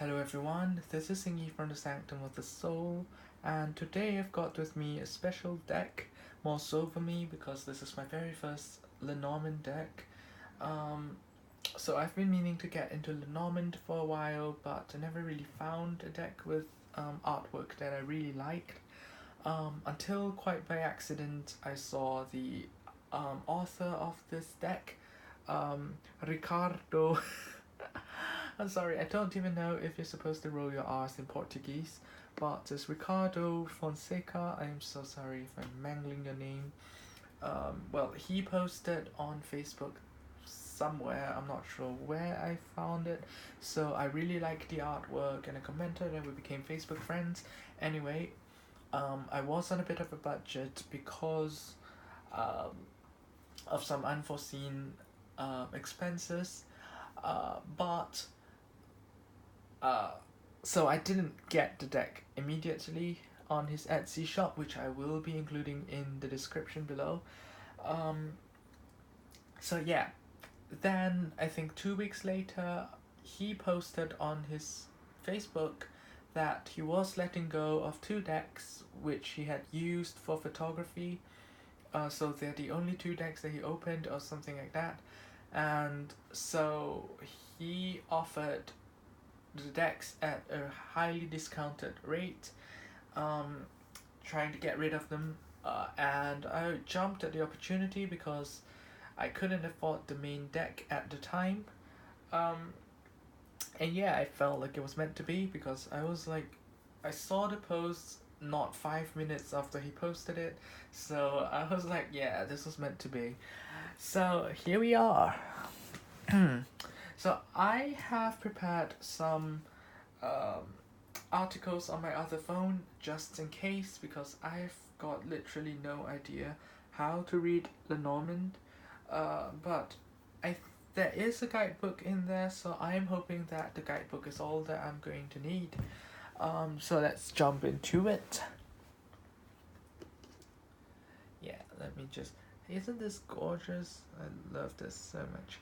Hello everyone, this is Singy from the Sanctum of the Soul, and today I've got with me a special deck, more so for me because this is my very first Lenormand deck. Um, so I've been meaning to get into Lenormand for a while, but I never really found a deck with artwork that I really liked. Until quite by accident I saw the author of this deck, Ricardo. I'm sorry, I don't even know if you're supposed to roll your R's in Portuguese, but it's Ricardo Fonseca. I'm so sorry if I'm mangling your name. Well, he posted on Facebook somewhere, I'm not sure where I found it, so I really liked the artwork and I commented and we became Facebook friends. Anyway, I was on a bit of a budget because um, of some unforeseen expenses, but uh, so I didn't get the deck immediately on his Etsy shop, which I will be including in the description below. Um, so yeah, then I think 2 weeks later, he posted on his Facebook that he was letting go of two decks which he had used for photography. So they're the only two decks that he opened or something like that. And so he offered the decks at a highly discounted rate, um, trying to get rid of them. And I jumped at the opportunity because I couldn't afford the main deck at the time. Um, and yeah, I felt like it was meant to be because I was like, I saw the post not 5 minutes after he posted it, so I was like, yeah, this was meant to be. So here we are. So I have prepared some um, articles on my other phone just in case, because I've got literally no idea how to read Lenormand. But there is a guidebook in there, so I'm hoping that the guidebook is all that I'm going to need. So let's jump into it. Yeah, let me just. Isn't this gorgeous? I love this so much.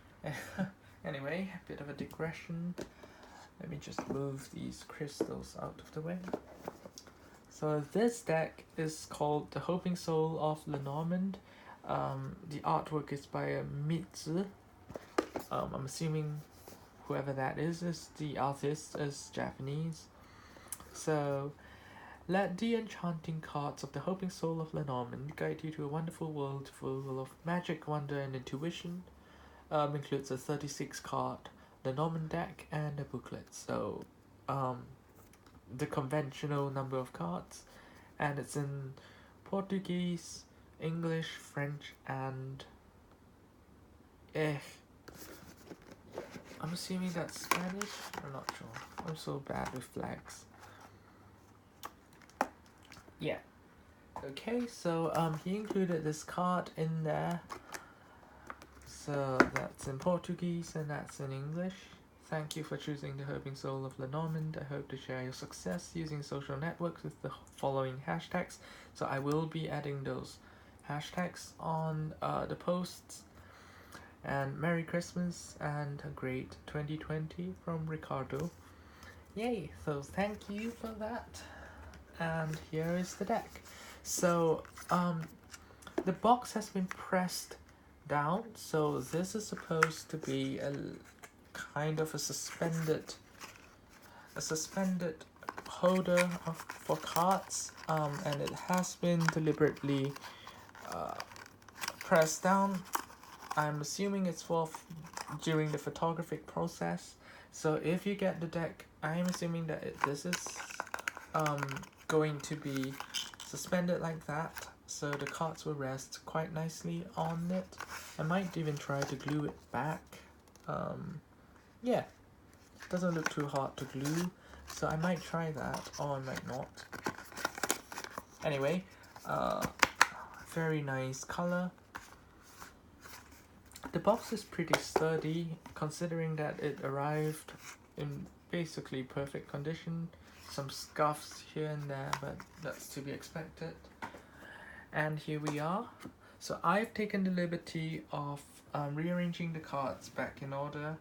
Anyway, a bit of a digression. Let me just move these crystals out of the way. So this deck is called The Hoping Soul of Lenormand. The artwork is by a Mitsu. I'm assuming whoever that is the artist is Japanese. So, let the enchanting cards of the Hoping Soul of Lenormand guide you to a wonderful world full of magic, wonder, and intuition. Includes a 36 card Lenormand deck and a booklet. So, the conventional number of cards, and it's in Portuguese, English, French, and I'm assuming that's Spanish. I'm not sure. I'm so bad with flags. Yeah. Okay, so he included this card in there. So that's in Portuguese and that's in English. Thank you for choosing the Hoping Soul of Lenormand. I hope to share your success using social networks with the following hashtags. So I will be adding those hashtags on the posts. And Merry Christmas and a great 2020 from Ricardo. Yay, so thank you for that. And here is the deck. So the box has been pressed down, so this is supposed to be a kind of a suspended holder for cards, and it has been deliberately pressed down. I'm assuming it's for during the photographic process. So if you get the deck, I'm assuming that this is going to be suspended like that, so the cards will rest quite nicely on it. I might even try to glue it back. Yeah, doesn't look too hard to glue, so I might try that, or I might not. Anyway, very nice color. The box is pretty sturdy, considering that it arrived in basically perfect condition. Some scuffs here and there, but that's to be expected. And here we are. So I've taken the liberty of rearranging the cards back in order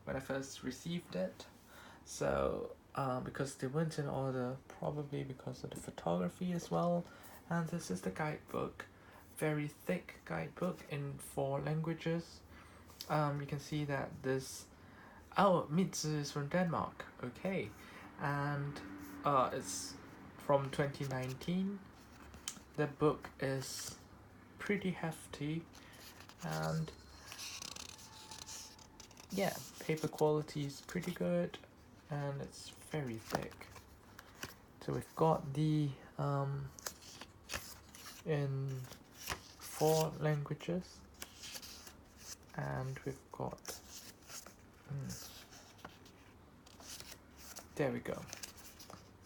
when I first received it. So because they weren't in order, probably because of the photography as well. And this is the guidebook, very thick guidebook in 4 languages. You can see that this, oh, Mitzi is from Denmark, okay, and it's from 2019. The book is pretty hefty, and yeah, paper quality is pretty good, and it's very thick. So we've got the in 4 languages, and we've got there we go.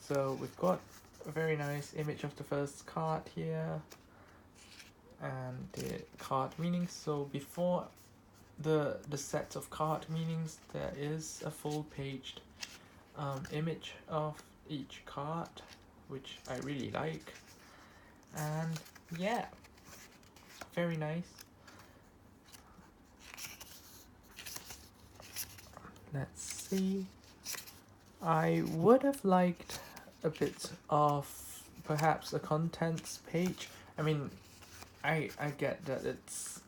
So we've got a very nice image of the first card here, and the card meanings. So before the set of card meanings, there is a full paged image of each card, which I really like. And yeah, very nice. Let's see. I would have liked a bit of perhaps a contents page. I mean, I get that it's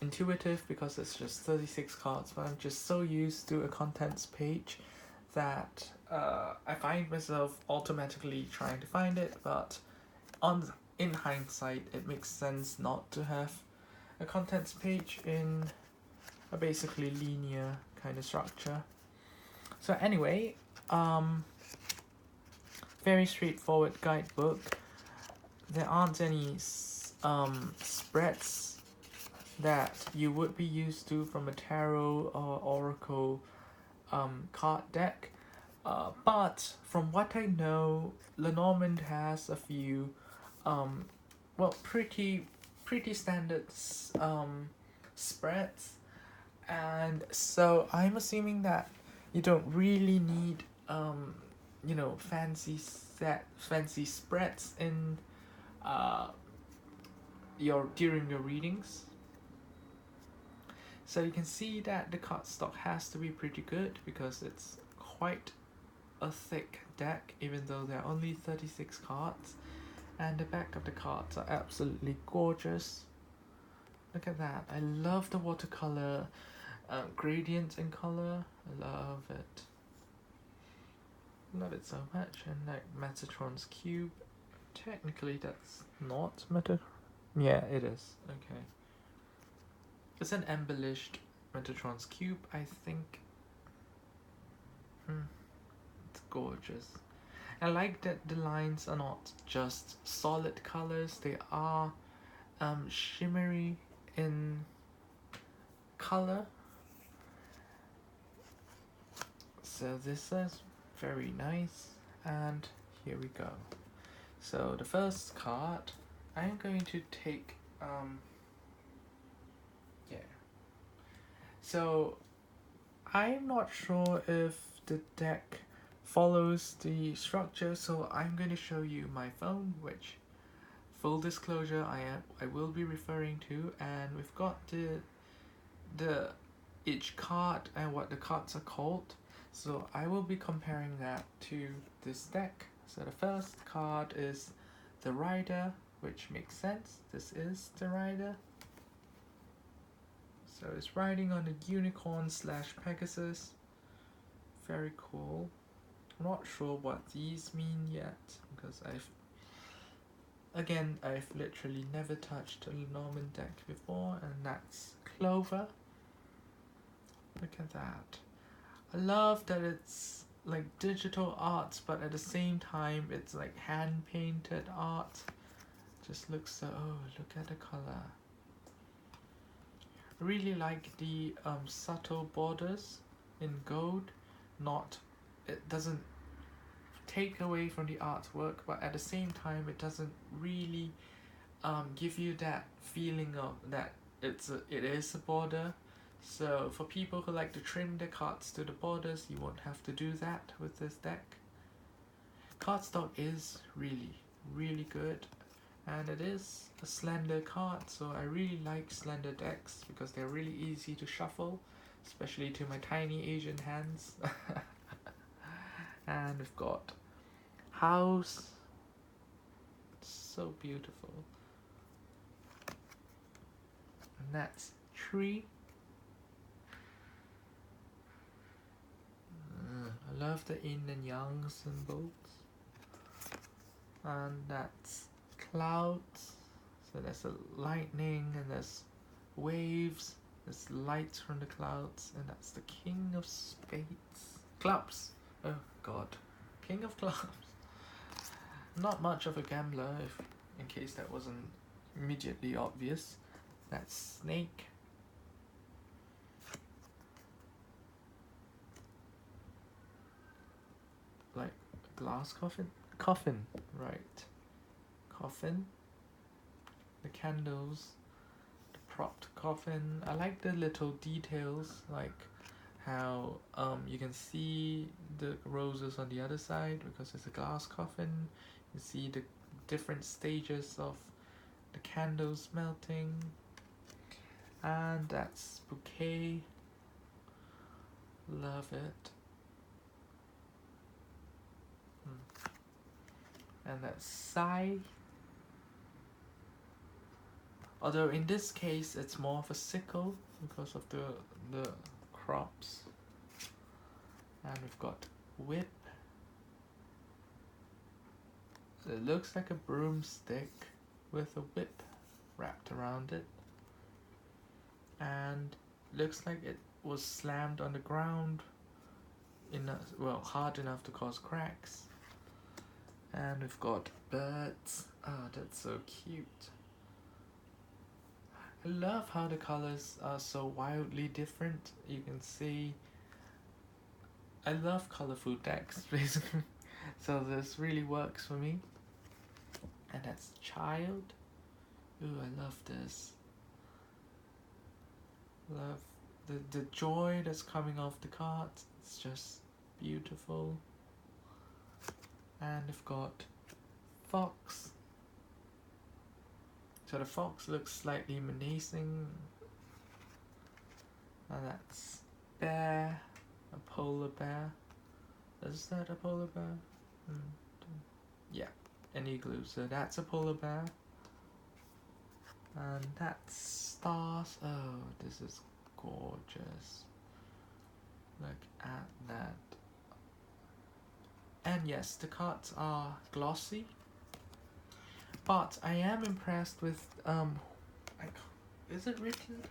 intuitive because it's just 36 cards, but I'm just so used to a contents page that I find myself automatically trying to find it, but in hindsight it makes sense not to have a contents page in a basically linear kind of structure. So anyway, very straightforward guidebook. There aren't any spreads that you would be used to from a tarot or oracle card deck, but from what I know, Lenormand has a few well, pretty standard spreads, and so I'm assuming that you don't really need you know, fancy spreads in during your readings. So you can see that the cardstock has to be pretty good because it's quite a thick deck, even though there are only 36 cards, and the back of the cards are absolutely gorgeous. Look at that. I love the watercolor gradient in color. I love it. Love it so much. And like Metatron's cube. Technically that's not Metatron. Yeah, it is. Okay. It's an embellished Metatron's cube, I think. It's gorgeous. I like that the lines are not just solid colors, they are shimmery in color. So this is very nice, and here we go. So the first card, I'm going to take so I'm not sure if the deck follows the structure, so I'm going to show you my phone, which, full disclosure, I will be referring to, and we've got the each card and what the cards are called, so I will be comparing that to this deck. So the first card is the Rider, which makes sense. This is the Rider. So it's riding on a unicorn / Pegasus. Very cool. I'm not sure what these mean yet, because I've literally never touched a Lenormand deck before, and that's Clover. Look at that. I love that it's like digital art, but at the same time it's like hand painted art. Just looks so, oh, look at the color. I really like the subtle borders in gold. It doesn't take away from the artwork, but at the same time it doesn't really give you that feeling of that it is a border. So for people who like to trim their cards to the borders, you won't have to do that with this deck. Cardstock is really good, and it is a slender card, so I really like slender decks because they're really easy to shuffle, especially to my tiny Asian hands. And we've got house. So beautiful. And that's tree. I love the yin and yang symbols. And that's clouds. So there's a lightning and there's waves. There's lights from the clouds, and that's the king of spades. Clubs. Oh god. King of clubs. Not much of a gambler, if in case that wasn't immediately obvious. That's snake. Like a glass coffin? Coffin, right. Coffin. The candles. The propped coffin. I like the little details, like how you can see the roses on the other side because it's a glass coffin. You see the different stages of the candles melting. And that's bouquet. Love it. And that's sigh. Although in this case it's more of a sickle because of the crops. And we've got whip. It looks like a broomstick with a whip wrapped around it. And looks like it was slammed on the ground hard enough to cause cracks. And we've got birds. Oh, that's so cute. I love how the colors are so wildly different. You can see I love colorful text basically. So this really works for me. And that's child. Ooh, I love this. Love the joy that's coming off the card. It's just beautiful. And we've got fox. So the fox looks slightly menacing. And that's bear, a polar bear. Is that a polar bear? Yeah, an igloo. So that's a polar bear. And that's stars. Oh, this is gorgeous. Look at that. And yes, the cards are glossy. But I am impressed with is it written?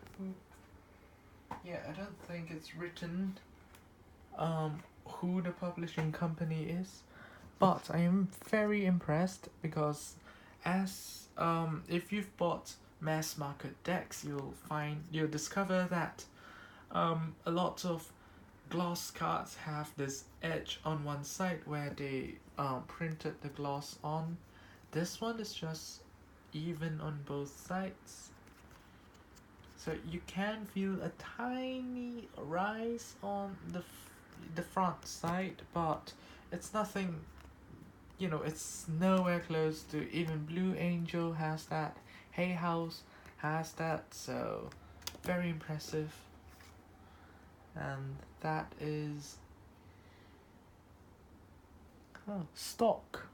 Yeah, I don't think it's written who the publishing company is. But I am very impressed because as if you've bought mass market decks, you'll discover that a lot of gloss cards have this edge on one side where they printed the gloss on. This one is just even on both sides. So you can feel a tiny rise on the front side, but it's nothing, it's nowhere close to, even Blue Angel has that, Hay House has that, so very impressive. And that is stock.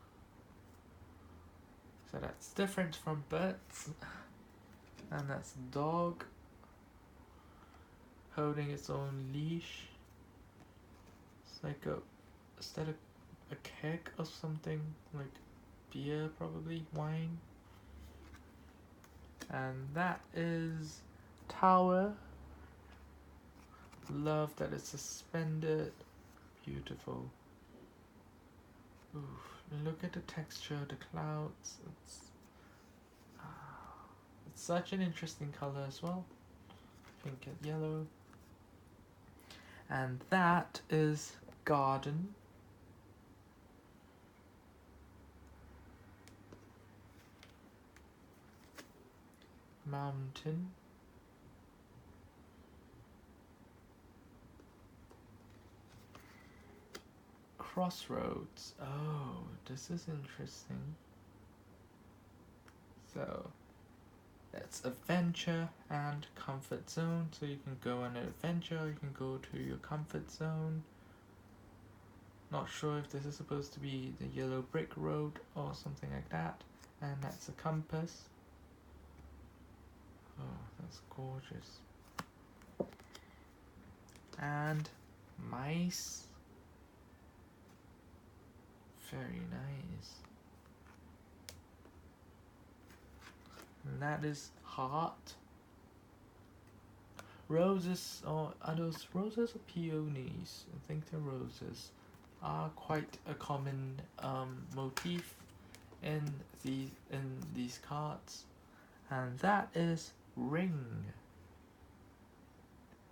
So that's different from birds. And that's dog holding its own leash. It's like is that a keg or something, like beer, probably wine. And that is tower. Love that it's suspended. Beautiful. Oof. Look at the texture, the clouds. It's such an interesting color as well. Pink and yellow. And that is garden. Mountain. Crossroads. Oh, this is interesting. So that's adventure and comfort zone. So you can go on an adventure, you can go to your comfort zone. Not sure if this is supposed to be the yellow brick road or something like that. And that's a compass. Oh, that's gorgeous. And mice. Very nice. And that is heart. Roses, or are those roses or peonies? I think they're roses. Are quite a common motif in these cards. And that is ring.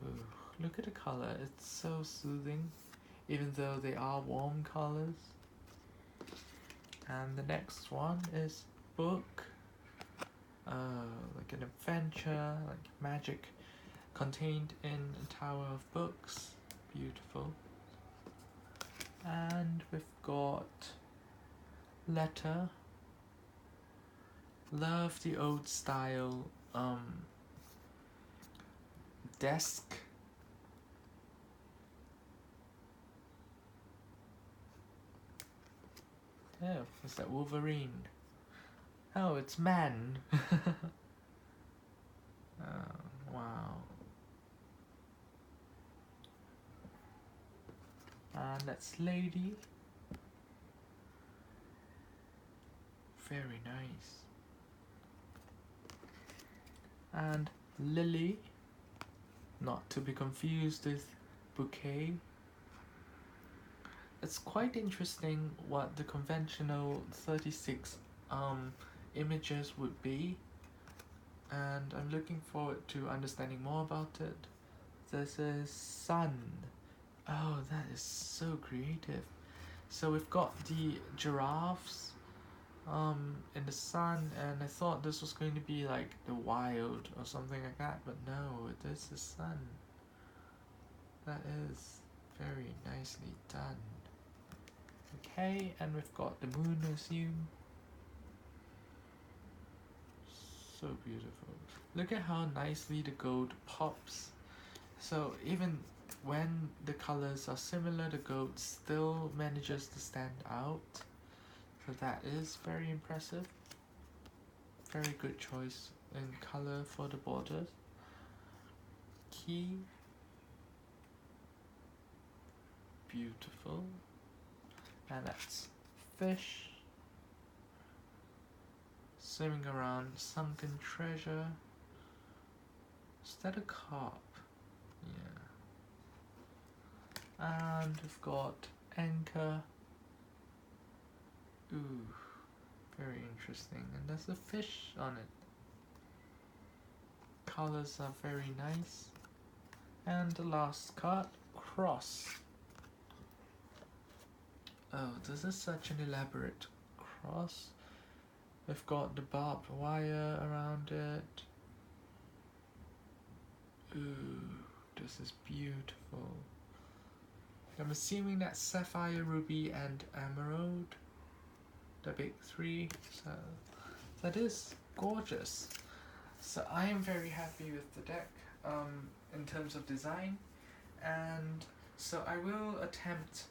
Ooh, look at the color, it's so soothing, even though they are warm colors. And the next one is book. Like an adventure, like magic contained in a tower of books. Beautiful. And we've got letter. Love the old style desk. Oh, is that Wolverine? Oh, it's man. Oh, wow. And that's lady. Very nice. And lily, not to be confused with bouquet. It's quite interesting what the conventional 36 images would be, and I'm looking forward to understanding more about it. This is sun. Oh, that is so creative. So we've got the giraffes in the sun, and I thought this was going to be like the wild or something like that, but no, it is the sun. That is very nicely done. Okay, and we've got the moon, I assume. So beautiful. Look at how nicely the gold pops. So even when the colors are similar, the gold still manages to stand out. So that is very impressive. Very good choice in color for the borders. Key. Beautiful. And that's fish. Swimming around, sunken treasure. Is that a carp? Yeah. And we've got anchor. Ooh, very interesting. And there's a fish on it. Colors are very nice. And the last card, cross. Oh, this is such an elaborate cross. We've got the barbed wire around it. Ooh, this is beautiful. I'm assuming that's sapphire, ruby, and emerald. The big three. So that is gorgeous. So I am very happy with the deck in terms of design, and so I will attempt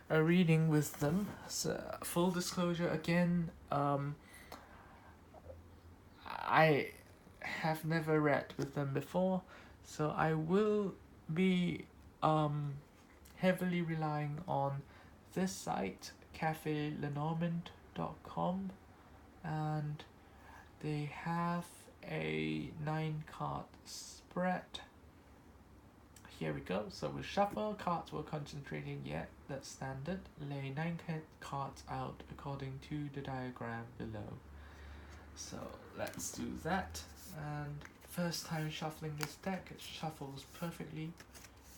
a reading with them. So full disclosure again, I have never read with them before, so I will be heavily relying on this site, cafelenormand.com, and they have a 9-card spread. Here we go. So we shuffle cards we're concentrating, yet that's standard. Lay 9 cards out according to the diagram below. So let's do that. And first time shuffling this deck, it shuffles perfectly.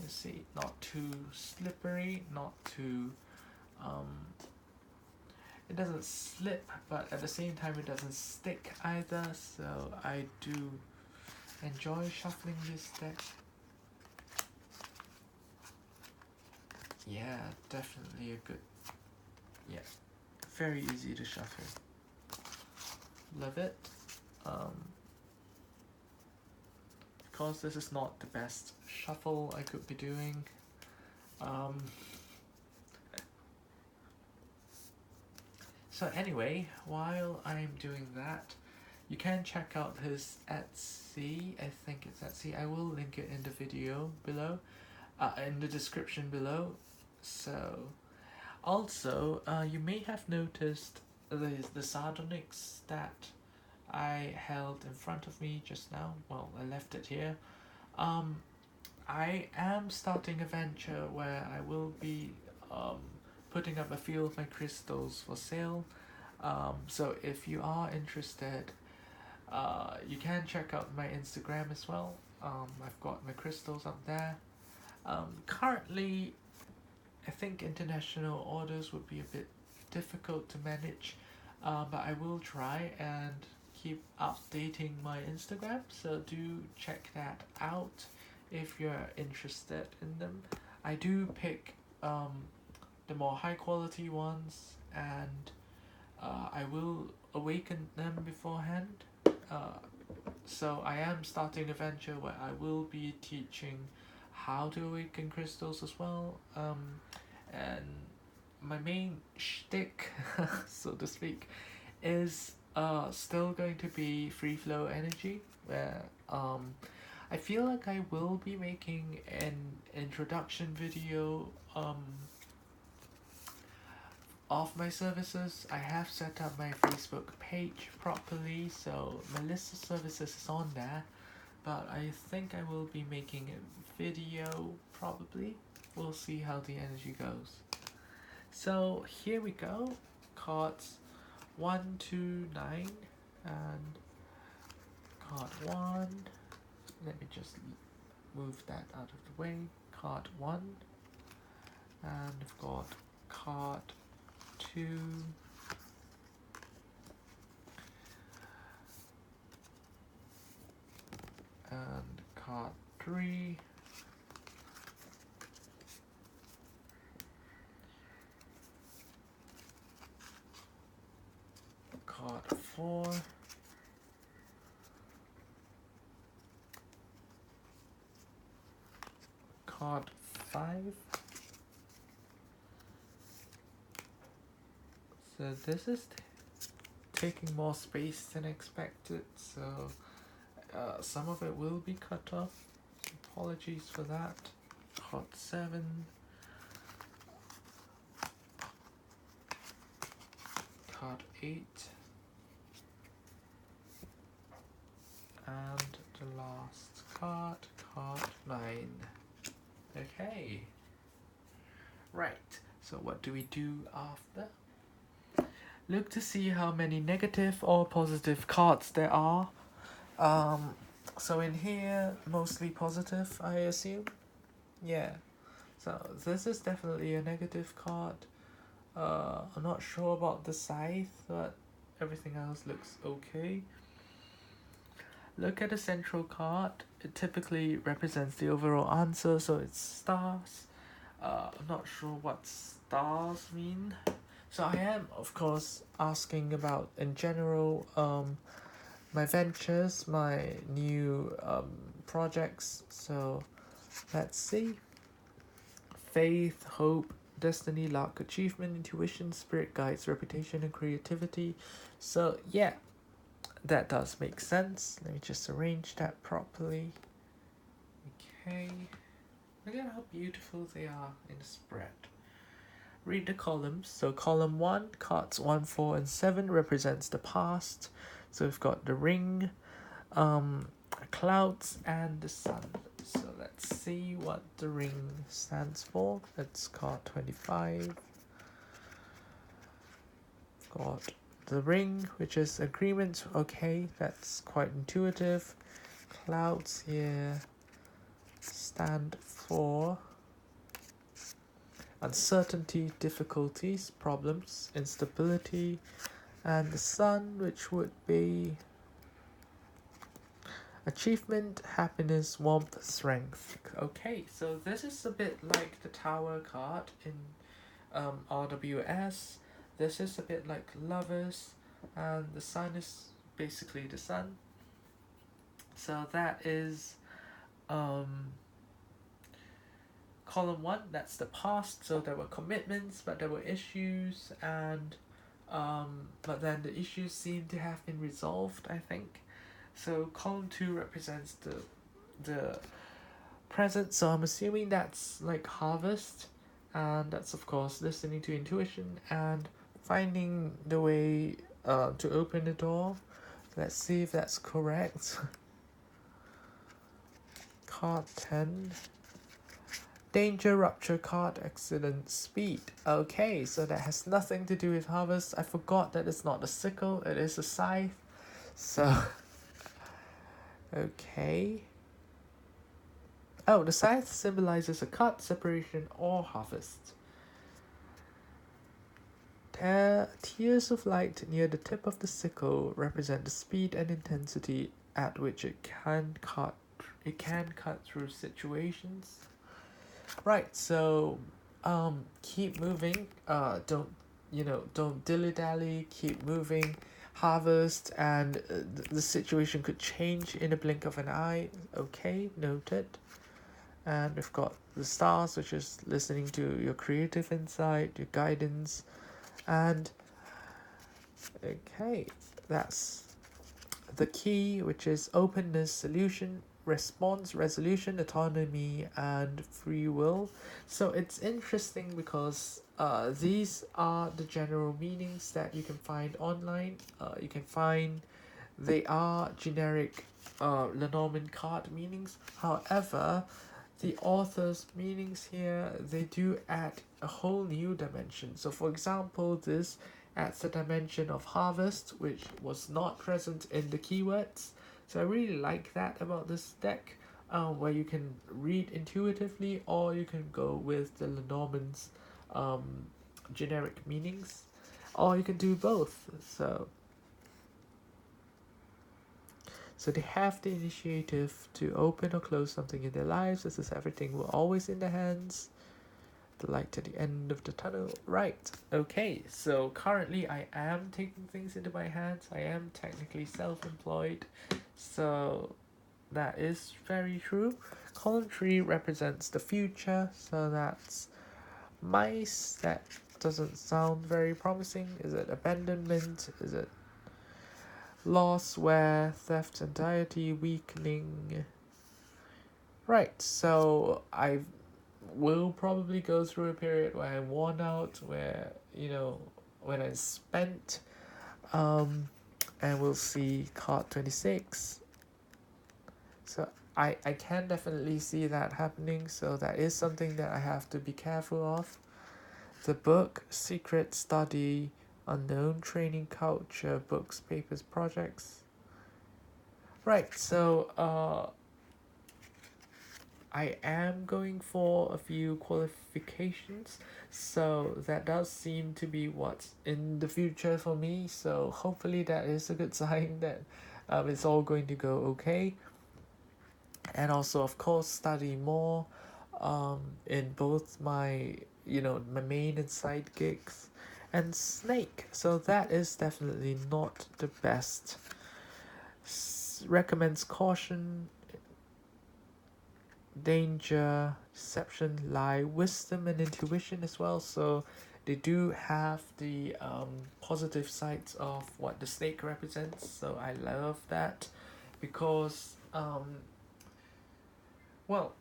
You see, not too slippery, not too it doesn't slip, but at the same time it doesn't stick either, so I do enjoy shuffling this deck. Yeah, definitely a good, yeah, very easy to shuffle. Love it. Because this is not the best shuffle I could be doing, So anyway, while I'm doing that, you can check out his Etsy. I think it's Etsy. I will link it in the video below, in the description below. So, also, you may have noticed the sardonyx that I held in front of me just now. Well, I left it here. I am starting a venture where I will be putting up a few of my crystals for sale. So if you are interested, you can check out my Instagram as well. I've got my crystals up there. Currently, I think international orders would be a bit difficult to manage, but I will try and keep updating my Instagram, so do check that out if you're interested in them. I do pick the more high quality ones, and I will awaken them beforehand. So I am starting a venture where I will be teaching how to awaken crystals as well. And my main shtick, so to speak, is still going to be free flow energy, where I feel like I will be making an introduction video of my services. I have set up my Facebook page properly, so my list of services is on there, but I think I will be making a video probably. We'll see how the energy goes. So here we go. Cards 1 to 9 and card 1. Let me just move that out of the way. Card 1, and I've got card 2, and card 3, card 4, card 5. So this is taking more space than expected, so some of it will be cut off. Apologies for that. Card 7, card 8, and the last card, card 9. Okay. Right, so what do we do after? Look to see how many negative or positive cards there are. So in here, mostly positive, I assume. Yeah. So this is definitely a negative card. I'm not sure about the scythe, but everything else looks okay. Look at the central card. It typically represents the overall answer, so it's stars. I'm not sure what stars mean. So I am, of course, asking about, in general, my ventures, my new projects. So let's see. Faith, hope, destiny, luck, achievement, intuition, spirit guides, reputation, and creativity. So yeah, that does make sense. Let me just arrange that properly. Okay. Look at how beautiful they are in the spread. Read the columns. So column 1, cards 1, 4, and 7 represents the past. So we've got the ring, clouds, and the sun. So let's see what the ring stands for. That's card 25. Got the ring, which is agreement. Okay, that's quite intuitive. Clouds here stand for uncertainty, difficulties, problems, instability, and the sun, which would be achievement, happiness, warmth, strength. Okay, so this is a bit like the Tower card in RWS. This is a bit like Lovers, and the sun is basically the sun. So that is column 1, that's the past. So there were commitments, but there were issues, and But then the issues seem to have been resolved, I think. So column 2 represents the present, so I'm assuming that's like harvest, and that's of course listening to intuition and finding the way to open the door. Let's see if that's correct. Card 10. Danger, rupture, card, accident, speed. Okay, so that has nothing to do with harvest. I forgot that it's not a sickle, it is a scythe. So, okay. Oh, the scythe symbolizes a cut, separation, or harvest. Tears of light near the tip of the sickle represent the speed and intensity at which it can cut through situations. Right, so keep moving. Don't dilly-dally, keep moving. Harvest, and the situation could change in a blink of an eye. Okay, noted. And we've got the stars, which is listening to your creative insight, your guidance, and okay, that's the key, which is openness, solution, response, resolution, autonomy, and free will. So it's interesting because these are the general meanings that you can find online. They are generic Lenormand card meanings. However, the author's meanings here, they do add a whole new dimension. So for example, this adds a dimension of harvest, which was not present in the keywords. So I really like that about this deck, where you can read intuitively, or you can go with the Lenormand's generic meanings, or you can do both. So they have the initiative to open or close something in their lives. This is everything we're always in their hands. The light at the end of the tunnel. Right, okay, so currently I am taking things into my hands. I am technically self-employed, so that is very true. Column 3 represents the future, so that's mice. That doesn't sound very promising. Is it abandonment? Is it loss, wear, theft, anxiety, weakening? Right, so I will probably go through a period where I'm worn out, where, when I'm spent, and we'll see card 26. So I can definitely see that happening, so that is something that I have to be careful of. The book, secret, study, unknown, training, culture, books, papers, projects. Right, so I am going for a few qualifications, so that does seem to be what's in the future for me, so hopefully that is a good sign that it's all going to go okay. And also, of course, study more in both my main and side gigs, and snake, so that is definitely not the best. Recommends caution, danger, deception, lie, wisdom, and intuition as well. So they do have the positive sides of what the snake represents. So I love that, because well,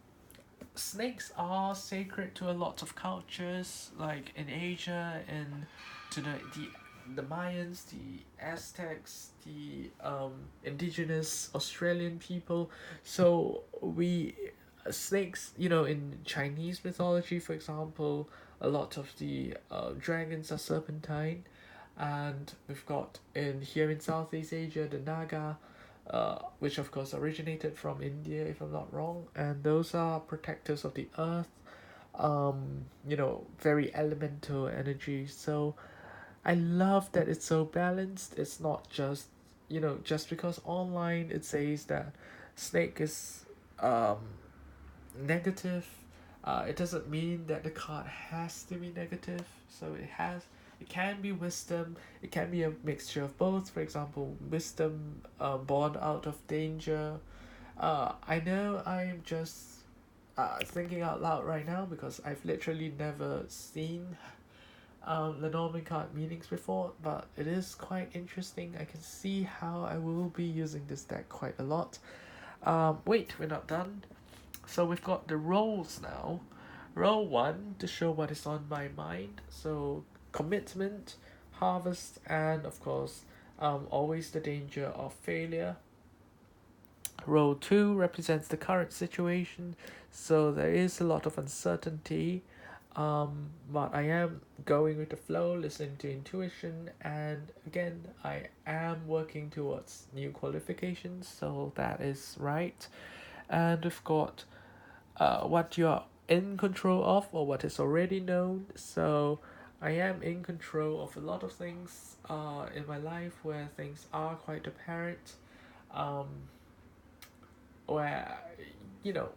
snakes are sacred to a lot of cultures, like in Asia, and to the Mayans, the Aztecs, the indigenous Australian people. So we snakes, in Chinese mythology, for example, a lot of the dragons are serpentine, and we've got here in Southeast Asia the Naga, which of course originated from India, if I'm not wrong, and those are protectors of the earth, very elemental energy. So I love that it's so balanced. It's not just because online it says that snake is negative, it doesn't mean that the card has to be negative. So it can be wisdom, it can be a mixture of both. For example, wisdom born out of danger. I know I'm just thinking out loud right now, because I've literally never seen Lenormand card meanings before, but it is quite interesting. I can see how I will be using this deck quite a lot. Wait, we're not done. So we've got the roles now. Role 1 to show what is on my mind. So commitment, harvest, and of course, always the danger of failure. Role 2 represents the current situation, so there is a lot of uncertainty, but I am going with the flow, listening to intuition, and again, I am working towards new qualifications, so that is right. And we've got what you're in control of or what is already known, so I am in control of a lot of things in my life where things are quite apparent. Um, where you know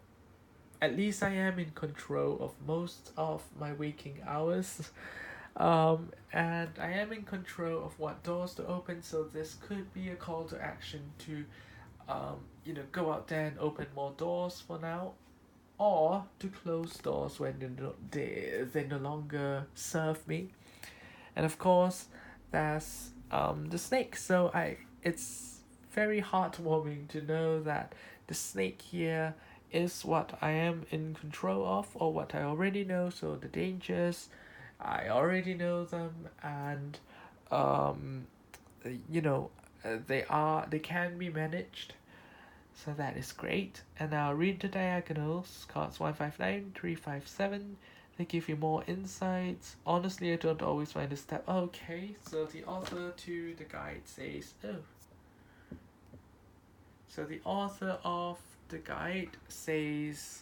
at least I am in control of most of my waking hours. And I am in control of what doors to open, so this could be a call to action to go out there and open more doors for now, or to close doors when they no longer serve me. And of course there's the snake, so it's very heartwarming to know that the snake here is what I am in control of or what I already know. So the dangers, I already know them, and um, they can be managed. So that is great. And I'll read the diagonals, cards 159, 357. They give you more insights. Honestly, I don't always find a step. Okay, so the author to the guide says, So the author of the guide says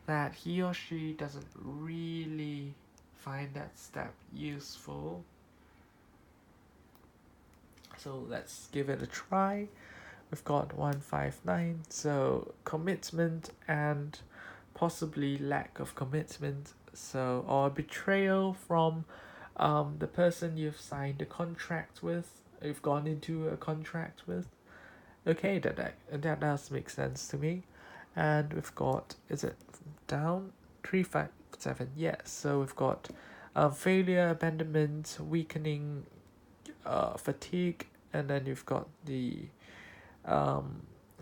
that he or she doesn't really find that step useful. So let's give it a try. We've got 159, so commitment and possibly lack of commitment, so or betrayal from the person you've signed a contract with, you've gone into a contract with. Okay, that does make sense to me. And we've got, is it down? 357, yes. So we've got failure, abandonment, weakening, fatigue, and then you've got the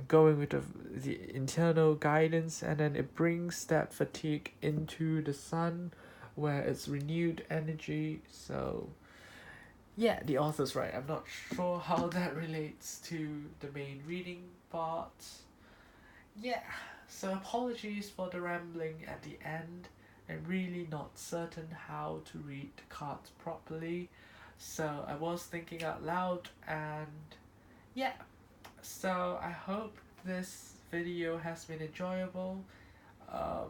going with the internal guidance, and then it brings that fatigue into the sun where it's renewed energy. So yeah, the author's right. I'm not sure how that relates to the main reading, but yeah. So apologies for the rambling at the end. I'm really not certain how to read the cards properly, so I was thinking out loud, and yeah. So I hope this video has been enjoyable. Um,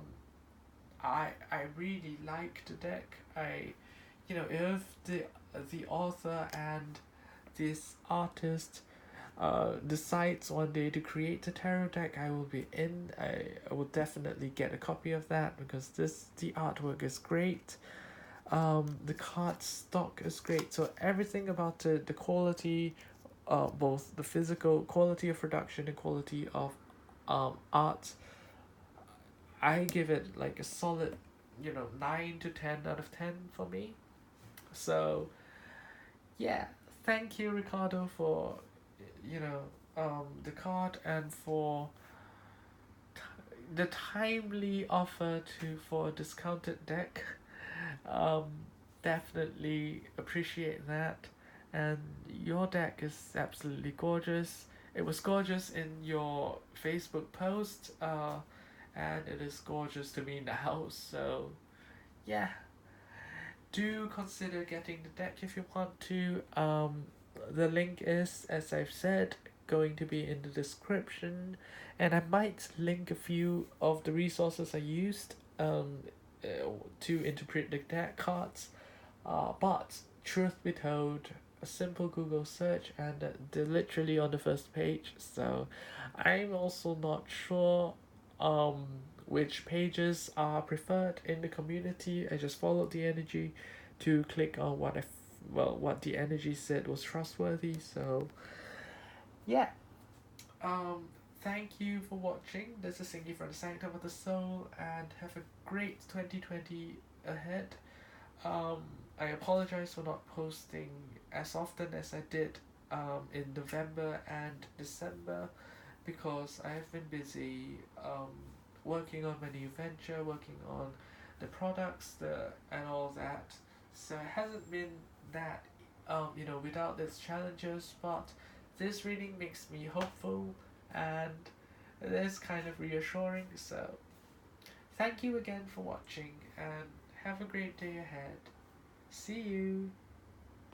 I really like the deck. If the author and this artist decides one day to create a tarot deck, I will be in. I will definitely get a copy of that because the artwork is great. The card stock is great. So everything about the quality, both the physical quality of production and quality of art, I give it like a solid 9 to 10 out of 10 for me. So yeah, thank you, Ricardo, for the card and for the timely offer for a discounted deck. um Definitely appreciate that. And your deck is absolutely gorgeous. It was gorgeous in your Facebook post, and it is gorgeous to me now. So yeah, do consider getting the deck if you want to. The link is, as I've said, going to be in the description, and I might link a few of the resources I used to interpret the deck cards. But truth be told, a simple Google search and they're literally on the first page. So I'm also not sure which pages are preferred in the community. I just followed the energy to click on what the energy said was trustworthy. So yeah. Thank you for watching. This is Singy from the Sanctum of the Soul, and have a great 2020 ahead. I apologize for not posting as often as I did in November and December because I have been busy working on my new venture, working on the products, and all that. So it hasn't been that without its challenges, but this reading makes me hopeful and it is kind of reassuring. So thank you again for watching and have a great day ahead. See you.